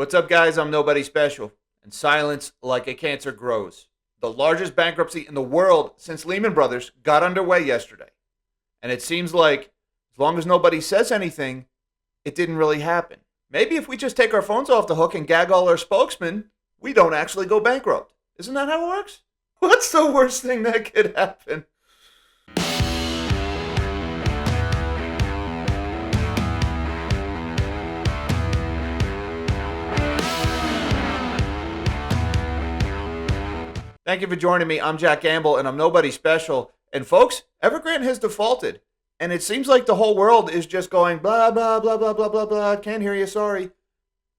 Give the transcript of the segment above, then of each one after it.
What's up, guys? I'm Nobody Special, and silence like a cancer grows. The largest bankruptcy in the world since Lehman Brothers got underway yesterday. And it seems like as long as nobody says anything, it didn't really happen. Maybe if we just take our phones off the hook and gag all our spokesmen, we don't actually go bankrupt. Isn't that how it works? What's the worst thing that could happen? Thank you for joining me. I'm Jack Gamble, and I'm Nobody Special. And folks, Evergrande has defaulted. And it seems like the whole world is just going blah, blah, blah, blah, blah, blah, blah. Can't hear you, sorry.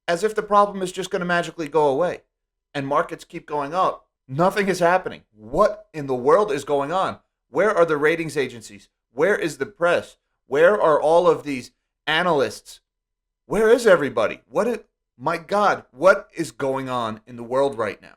As if the problem is just going to magically go away. And markets keep going up. Nothing is happening. What in the world is going on? Where are the ratings agencies? Where is the press? Where are all of these analysts? Where is everybody? My God, what is going on in the world right now?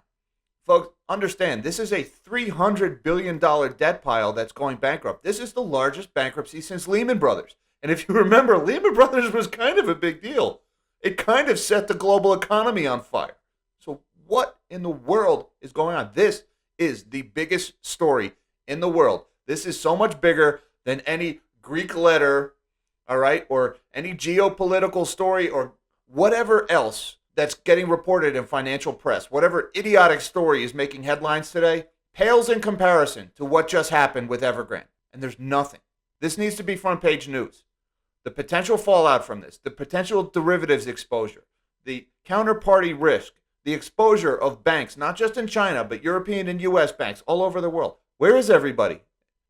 Folks, understand, this is a $300 billion debt pile that's going bankrupt. This is the largest bankruptcy since Lehman Brothers. And if you remember, Lehman Brothers was kind of a big deal. It kind of set the global economy on fire. So what in the world is going on? This is the biggest story in the world. This is so much bigger than any Greek letter, all right, or any geopolitical story or whatever else that's getting reported in financial press. Whatever idiotic story is making headlines today pales in comparison to what just happened with Evergrande. And there's nothing. This needs to be front page news. The potential fallout from this, the potential derivatives exposure, the counterparty risk, the exposure of banks, not just in China, but European and US banks all over the world. Where is everybody?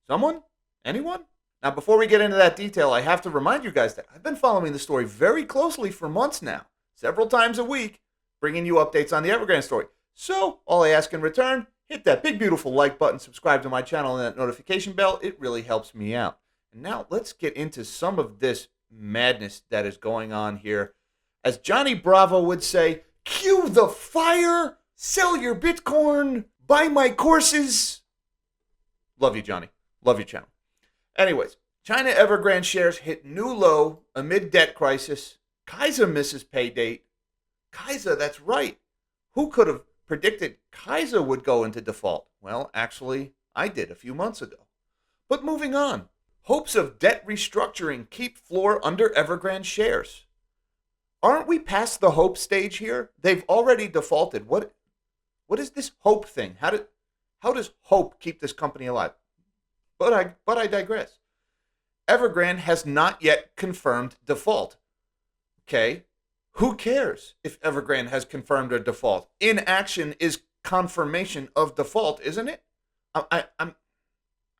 Someone? Anyone? Now, before we get into that detail, I have to remind you guys that I've been following the story very closely for months now. Several times a week, bringing you updates on the Evergrande story. So, all I ask in return, hit that big, beautiful like button, subscribe to my channel, and that notification bell. It really helps me out. And now, let's get into some of this madness that is going on here. As Johnny Bravo would say, cue the fire, sell your Bitcoin, buy my courses. Love you, Johnny. Love your channel. Anyways, China Evergrande shares hit new low amid debt crisis. Kaisa misses pay date. Kaisa, that's right. Who could have predicted Kaisa would go into default? Well, actually, I did a few months ago. But moving on. Hopes of debt restructuring keep floor under Evergrande shares. Aren't we past the hope stage here? They've already defaulted. What is this hope thing? How does hope keep this company alive? But I digress. Evergrande has not yet confirmed default. Okay, who cares if Evergrande has confirmed a default? Inaction is confirmation of default, isn't it? I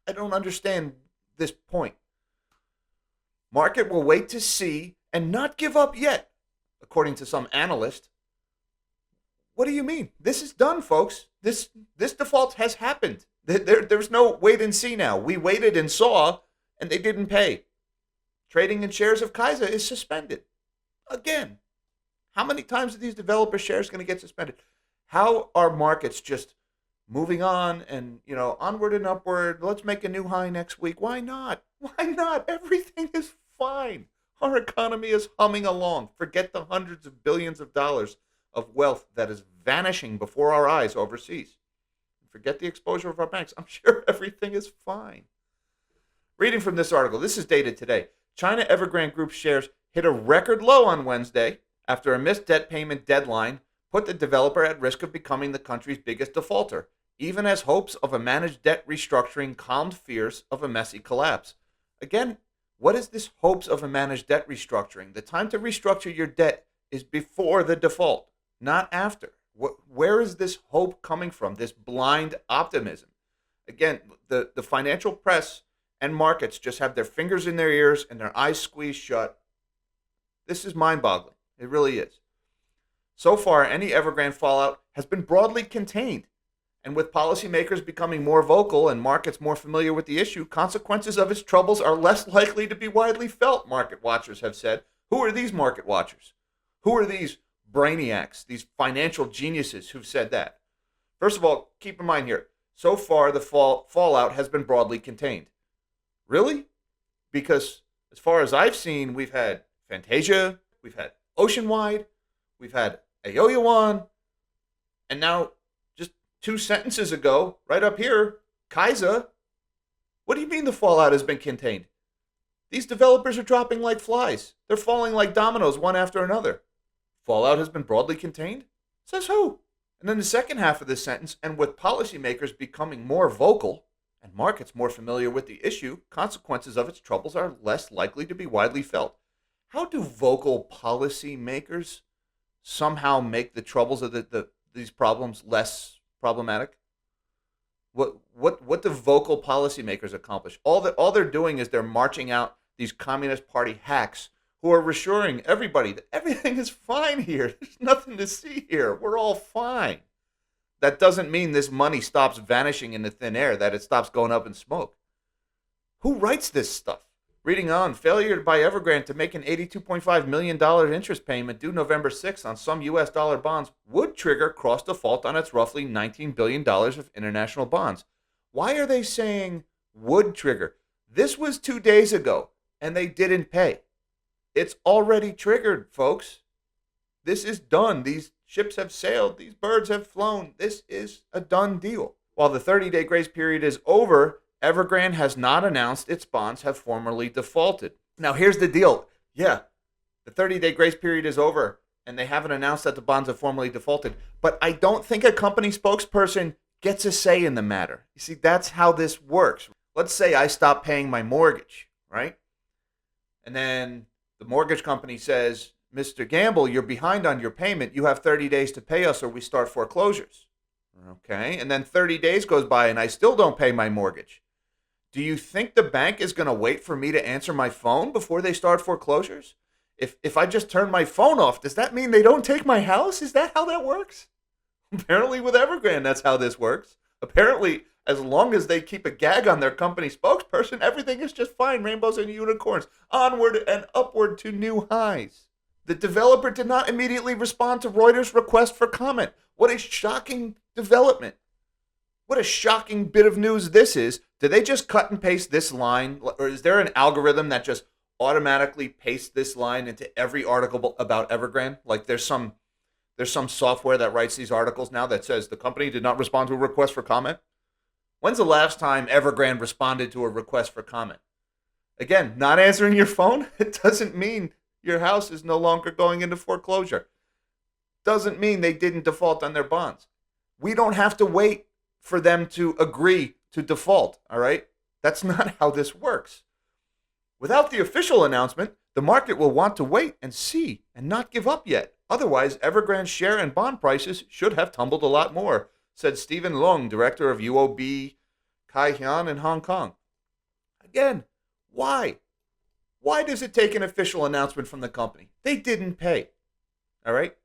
don't understand this point. Market will wait to see and not give up yet, according to some analyst. What do you mean? This is done, folks. This default has happened. There's no wait and see now. We waited and saw, and they didn't pay. Trading in shares of Kaisa is suspended. Again, how many times are these developer shares going to get suspended? How are markets just moving on and, onward and upward? Let's make a new high next week. Why not? Why not? Everything is fine. Our economy is humming along. Forget the hundreds of billions of dollars of wealth that is vanishing before our eyes overseas. Forget the exposure of our banks. I'm sure everything is fine. Reading from this article, this is dated today. China Evergrande Group shares hit a record low on Wednesday after a missed debt payment deadline put the developer at risk of becoming the country's biggest defaulter, even as hopes of a managed debt restructuring calmed fears of a messy collapse. Again, what is this hopes of a managed debt restructuring? The time to restructure your debt is before the default, not after. Where is this hope coming from, this blind optimism? Again, the financial press and markets just have their fingers in their ears and their eyes squeezed shut. This is mind-boggling. It really is. So far, any Evergrande fallout has been broadly contained. And with policymakers becoming more vocal and markets more familiar with the issue, consequences of its troubles are less likely to be widely felt, market watchers have said. Who are these market watchers? Who are these brainiacs, these financial geniuses who've said that? First of all, keep in mind here, so far the fallout has been broadly contained. Really? Because as far as I've seen, we've had Fantasia, we've had Oceanwide, we've had I owe you one. And now, just 2 sentences ago, right up here, Kaisa, what do you mean the fallout has been contained? These developers are dropping like flies. They're falling like dominoes one after another. Fallout has been broadly contained? Says who? And then the second half of this sentence, and with policymakers becoming more vocal and markets more familiar with the issue, consequences of its troubles are less likely to be widely felt. How do vocal policymakers somehow make the troubles of these problems less problematic? What do vocal policymakers accomplish? All they're doing is they're marching out these Communist Party hacks who are reassuring everybody that everything is fine here. There's nothing to see here. We're all fine. That doesn't mean this money stops vanishing into thin air, that it stops going up in smoke. Who writes this stuff? Reading on, failure by Evergrande to make an $82.5 million interest payment due November 6th on some U.S. dollar bonds would trigger cross default on its roughly $19 billion of international bonds. Why are they saying would trigger? This was 2 days ago, and they didn't pay. It's already triggered, folks. This is done. These ships have sailed. These birds have flown. This is a done deal. While the 30-day grace period is over, Evergrande has not announced its bonds have formally defaulted. Now, here's the deal. Yeah, the 30-day grace period is over, and they haven't announced that the bonds have formally defaulted. But I don't think a company spokesperson gets a say in the matter. You see, that's how this works. Let's say I stop paying my mortgage, right? And then the mortgage company says, Mr. Gamble, you're behind on your payment. You have 30 days to pay us or we start foreclosures. Okay, and then 30 days goes by and I still don't pay my mortgage. Do you think the bank is going to wait for me to answer my phone before they start foreclosures? If I just turn my phone off, does that mean they don't take my house? Is that how that works? Apparently with Evergrande, that's how this works. Apparently, as long as they keep a gag on their company spokesperson, everything is just fine. Rainbows and unicorns. Onward and upward to new highs. The developer did not immediately respond to Reuters' request for comment. What a shocking development. What a shocking bit of news this is. Did they just cut and paste this line? Or is there an algorithm that just automatically pastes this line into every article about Evergrande? Like there's some software that writes these articles now that says the company did not respond to a request for comment? When's the last time Evergrande responded to a request for comment? Again, not answering your phone, it doesn't mean your house is no longer going into foreclosure. Doesn't mean they didn't default on their bonds. We don't have to wait for them to agree to default, all right? That's not how this works. Without the official announcement, the market will want to wait and see and not give up yet. Otherwise, Evergrande's share and bond prices should have tumbled a lot more, said Stephen Leung, director of UOB Kaihyun in Hong Kong. Again, why? Why does it take an official announcement from the company? They didn't pay. All right?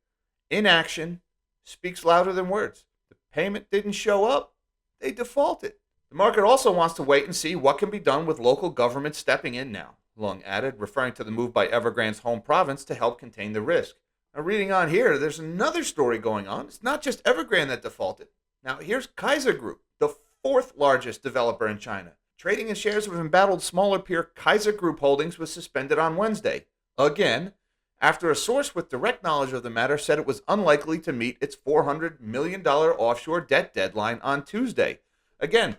Inaction speaks louder than words. The payment didn't show up. They defaulted. The market also wants to wait and see what can be done with local government stepping in now, Leung added, referring to the move by Evergrande's home province to help contain the risk. Now, reading on here, there's another story going on. It's not just Evergrande that defaulted. Now, here's Kaisa Group, the fourth largest developer in China. Trading in shares of embattled smaller peer Kaisa Group Holdings was suspended on Wednesday. Again, after a source with direct knowledge of the matter said it was unlikely to meet its $400 million offshore debt deadline on Tuesday. Again,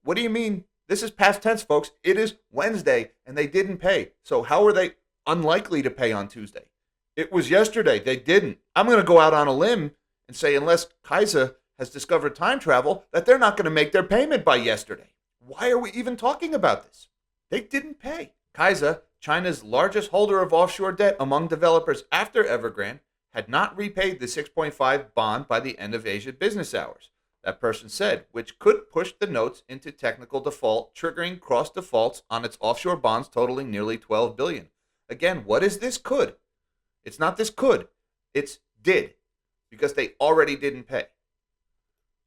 what do you mean? This is past tense, folks. It is Wednesday, and they didn't pay. So how are they unlikely to pay on Tuesday? It was yesterday. They didn't. I'm going to go out on a limb and say unless Kaisa has discovered time travel, that they're not going to make their payment by yesterday. Why are we even talking about this? They didn't pay. Kaisa, China's largest holder of offshore debt among developers after Evergrande, had not repaid the 6.5 bond by the end of Asia business hours, that person said, which could push the notes into technical default, triggering cross defaults on its offshore bonds totaling nearly $12 billion. Again, what is this could? It's not this could. It's did, because they already didn't pay.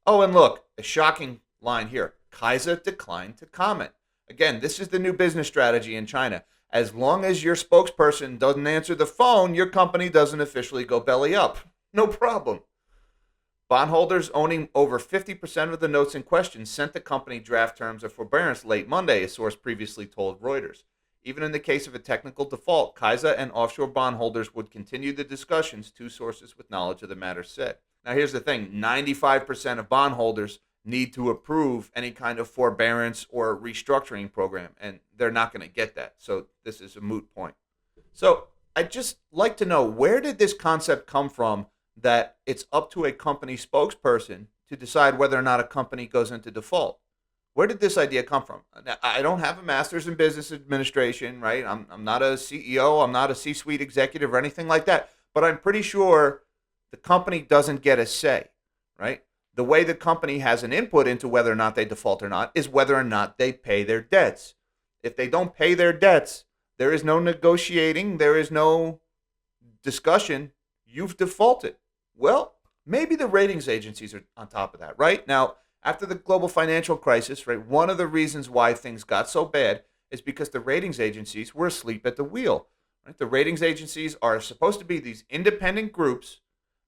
Oh, and look, a shocking line here. Kaisa declined to comment. Again, this is the new business strategy in China. As long as your spokesperson doesn't answer the phone, your company doesn't officially go belly up. No problem. Bondholders owning over 50% of the notes in question sent the company draft terms of forbearance late Monday, a source previously told Reuters. Even in the case of a technical default, Kaisa and offshore bondholders would continue the discussions, two sources with knowledge of the matter said. Now, here's the thing 95% of bondholders need to approve any kind of forbearance or restructuring program, and they're not going to get that. So, this is a moot point. So, I'd just like to know, where did this concept come from that it's up to a company spokesperson to decide whether or not a company goes into default? Where did this idea come from? Now, I don't have a master's in business administration, right? I'm not a CEO. I'm not a C-suite executive or anything like that. But I'm pretty sure the company doesn't get a say, right? The way the company has an input into whether or not they default or not is whether or not they pay their debts. If they don't pay their debts, there is no negotiating. There is no discussion. You've defaulted. Well, maybe the ratings agencies are on top of that, right? Now, after the global financial crisis, right, one of the reasons why things got so bad is because the ratings agencies were asleep at the wheel. Right? The ratings agencies are supposed to be these independent groups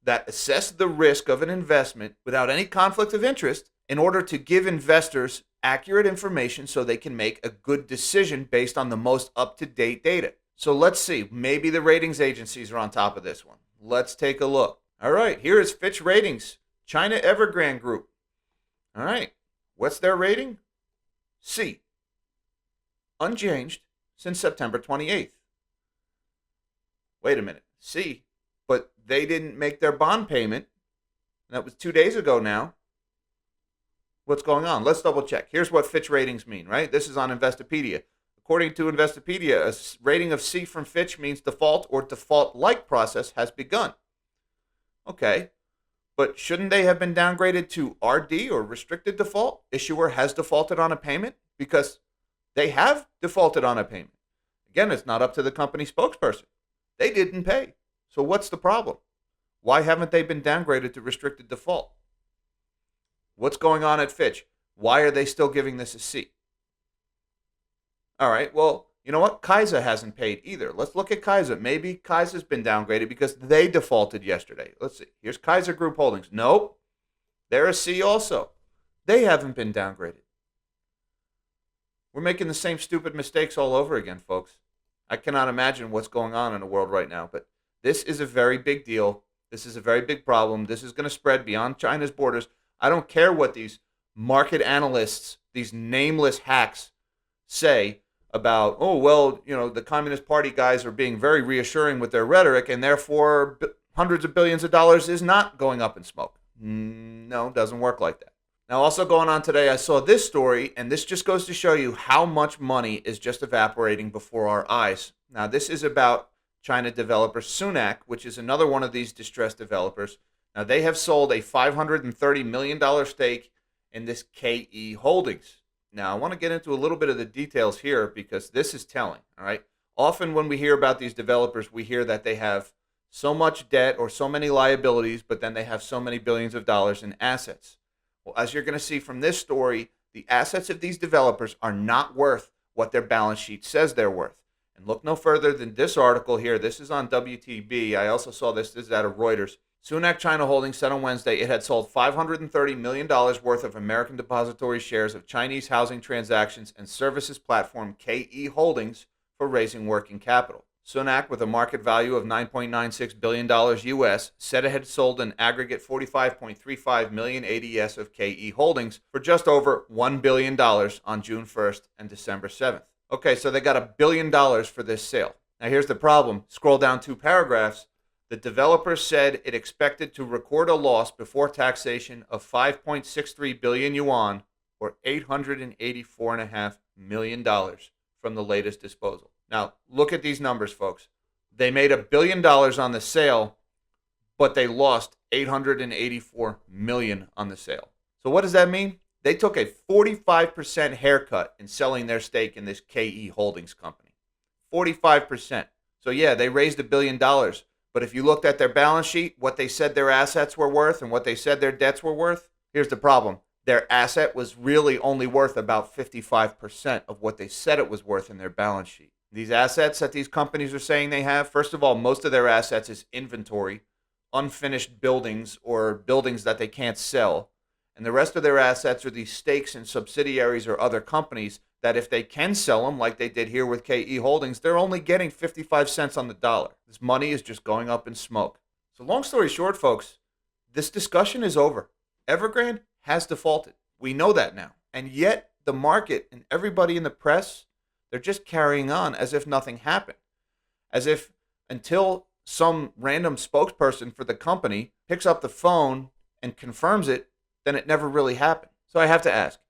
that assess the risk of an investment without any conflict of interest in order to give investors accurate information so they can make a good decision based on the most up-to-date data. So let's see. Maybe the ratings agencies are on top of this one. Let's take a look. All right, here is Fitch Ratings, China Evergrande Group. All right, what's their rating? C. Unchanged since September 28th. Wait a minute, C, but they didn't make their bond payment. That was 2 days ago now. What's going on? Let's double check. Here's what Fitch ratings mean, right? This is on Investopedia. According to Investopedia, a rating of C from Fitch means default or default-like process has begun. Okay. But shouldn't they have been downgraded to RD or restricted default? Issuer has defaulted on a payment? Because they have defaulted on a payment. Again, it's not up to the company spokesperson. They didn't pay. So what's the problem? Why haven't they been downgraded to restricted default? What's going on at Fitch? Why are they still giving this a C? All right, well, you know what? Kaisa hasn't paid either. Let's look at Kaisa. Maybe Kaisa's been downgraded because they defaulted yesterday. Let's see. Here's Kaisa Group Holdings. Nope. They're a C also. They haven't been downgraded. We're making the same stupid mistakes all over again, folks. I cannot imagine what's going on in the world right now, but this is a very big deal. This is a very big problem. This is going to spread beyond China's borders. I don't care what these market analysts, these nameless hacks say about, oh, well, you know, the Communist Party guys are being very reassuring with their rhetoric, and therefore hundreds of billions of dollars is not going up in smoke. No, it doesn't work like that. Now, also going on today, I saw this story, and this just goes to show you how much money is just evaporating before our eyes. Now, this is about China developer Sunac, which is another one of these distressed developers. Now, they have sold a $530 million stake in this KE Holdings. Now, I want to get into a little bit of the details here because this is telling, all right? Often when we hear about these developers, we hear that they have so much debt or so many liabilities, but then they have so many billions of dollars in assets. Well, as you're going to see from this story, the assets of these developers are not worth what their balance sheet says they're worth. And look no further than this article here. This is on WTB. I also saw this is out of Reuters. Sunac China Holdings said on Wednesday it had sold $530 million worth of American depository shares of Chinese housing transactions and services platform KE Holdings for raising working capital. Sunac, with a market value of $9.96 billion US, said it had sold an aggregate 45.35 million ADS of KE Holdings for just over $1 billion on June 1st and December 7th. Okay, so they got $1 billion for this sale. Now here's the problem. Scroll down 2 paragraphs. The developer said it expected to record a loss before taxation of 5.63 billion yuan, or $884.5 million from the latest disposal. Now, look at these numbers, folks. They made $1 billion on the sale, but they lost $884 million on the sale. So what does that mean? They took a 45% haircut in selling their stake in this KE Holdings company. 45%. So yeah, they raised $1 billion. But if you looked at their balance sheet, what they said their assets were worth and what they said their debts were worth, here's the problem. Their asset was really only worth about 55% of what they said it was worth in their balance sheet. These assets that these companies are saying they have, first of all, most of their assets is inventory, unfinished buildings or buildings that they can't sell. And the rest of their assets are these stakes in subsidiaries or other companies that if they can sell them like they did here with KE Holdings, they're only getting 55 cents on the dollar. This money is just going up in smoke. So long story short, folks, this discussion is over. Evergrande has defaulted. We know that now. And yet the market and everybody in the press, they're just carrying on as if nothing happened. As if until some random spokesperson for the company picks up the phone and confirms it, then it never really happened. So I have to ask,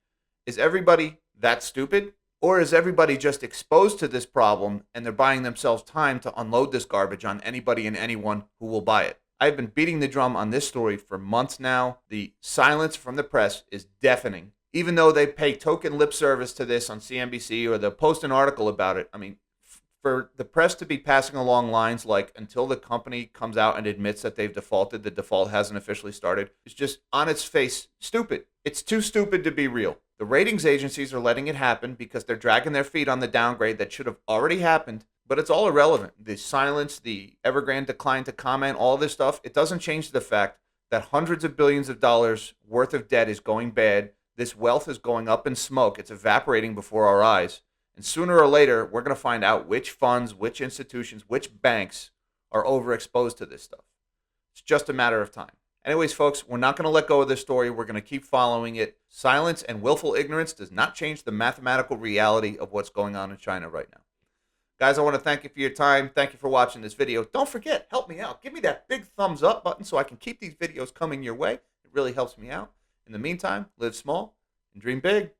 is everybody that stupid? Or is everybody just exposed to this problem and they're buying themselves time to unload this garbage on anybody and anyone who will buy it? I've been beating the drum on this story for months now. The silence from the press is deafening. Even though they pay token lip service to this on CNBC or they'll post an article about it, I mean, for the press to be passing along lines like until the company comes out and admits that they've defaulted, the default hasn't officially started, is just on its face stupid. It's too stupid to be real. The ratings agencies are letting it happen because they're dragging their feet on the downgrade that should have already happened, but it's all irrelevant. The silence, the Evergrande decline to comment, all this stuff, it doesn't change the fact that hundreds of billions of dollars worth of debt is going bad. This wealth is going up in smoke. It's evaporating before our eyes. And sooner or later, we're going to find out which funds, which institutions, which banks are overexposed to this stuff. It's just a matter of time. Anyways, folks, we're not going to let go of this story. We're going to keep following it. Silence and willful ignorance does not change the mathematical reality of what's going on in China right now. Guys, I want to thank you for your time. Thank you for watching this video. Don't forget, help me out. Give me that big thumbs up button so I can keep these videos coming your way. It really helps me out. In the meantime, live small and dream big.